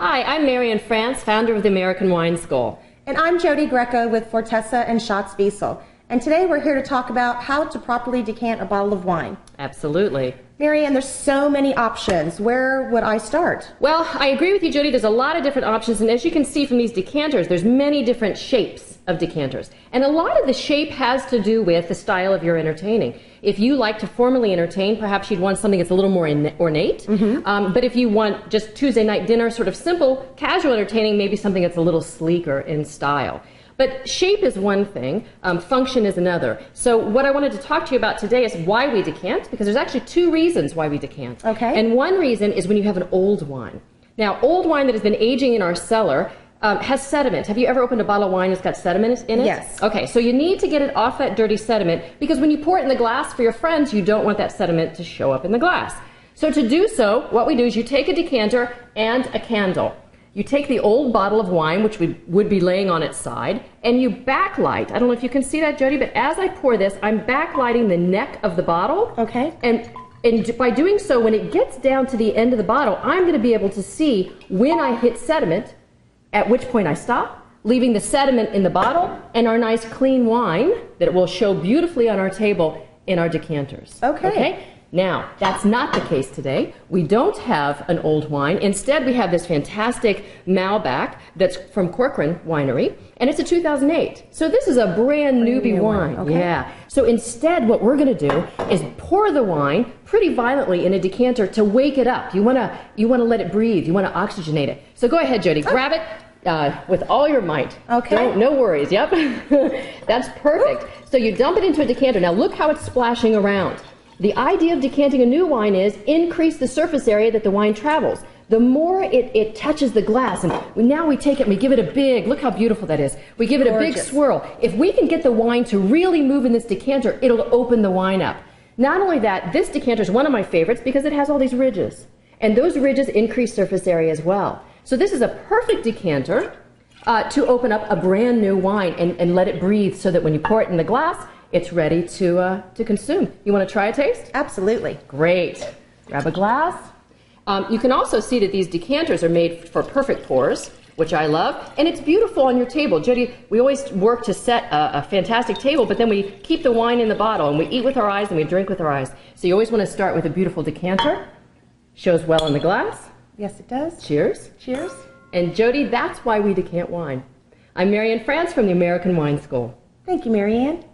Hi, I'm Marianne France, founder of the American Wine School. And I'm Jody Greco with Fortessa and Schatz Wiesel. And today we're here to talk about how to properly decant a bottle of wine. Absolutely. Marianne, there's so many options. Where would I start? Well, I agree with you, Jody. There's a lot of different options, and as you can see from these decanters, there's many different shapes of decanters. And a lot of the shape has to do with the style of your entertaining. If you like to formally entertain, perhaps you'd want something that's a little more ornate. But if you want just Tuesday night dinner, sort of simple, casual entertaining, maybe something that's a little sleeker in style. But shape is one thing, function is another. So what I wanted to talk to you about today is why we decant, because there's actually two reasons why we decant. Okay. And one reason is when you have an old wine. Now, old wine that has been aging in our cellar has sediment. Have you ever opened a bottle of wine that's got sediment in it? Yes. Okay, so you need to get it off that dirty sediment, because when you pour it in the glass for your friends, you don't want that sediment to show up in the glass. So to do so, what we do is you take a decanter and a candle. You take the old bottle of wine, which we would be laying on its side, and you backlight. I don't know if you can see that, Jody, but as I pour this, I'm backlighting the neck of the bottle. Okay. And by doing so, when it gets down to the end of the bottle, I'm going to be able to see when I hit sediment, at which point I stop, leaving the sediment in the bottle and our nice clean wine that it will show beautifully on our table in our decanters. Okay. Now, that's not the case today. We don't have an old wine. Instead, we have this fantastic Malbec that's from Corcoran Winery, and it's a 2008. So this is a brand newbie wine. Okay. Yeah. So instead, what we're going to do is pour the wine pretty violently in a decanter to wake it up. You want to let it breathe. You want to oxygenate it. So go ahead, Jody. Grab it with all your might. Okay. No worries. Yep. That's perfect. So you dump it into a decanter. Now look how it's splashing around. The idea of decanting a new wine is increase the surface area that the wine travels. The more it touches the glass, and now we take it and we give it a big, look how beautiful that is. We give it a big swirl. If we can get the wine to really move in this decanter, it'll open the wine up. Not only that, this decanter is one of my favorites because it has all these ridges. And those ridges increase surface area as well. So this is a perfect decanter to open up a brand new wine and let it breathe so that when you pour it in the glass, it's ready to consume. You want to try a taste? Absolutely. Great. Grab a glass. You can also see that these decanters are made for perfect pours, which I love, and it's beautiful on your table. Jody, we always work to set a fantastic table, but then we keep the wine in the bottle, and we eat with our eyes, and we drink with our eyes. So you always want to start with a beautiful decanter. Shows well in the glass. Yes, it does. Cheers. Cheers. And Jody, that's why we decant wine. I'm Marianne France from the American Wine School. Thank you, Marianne.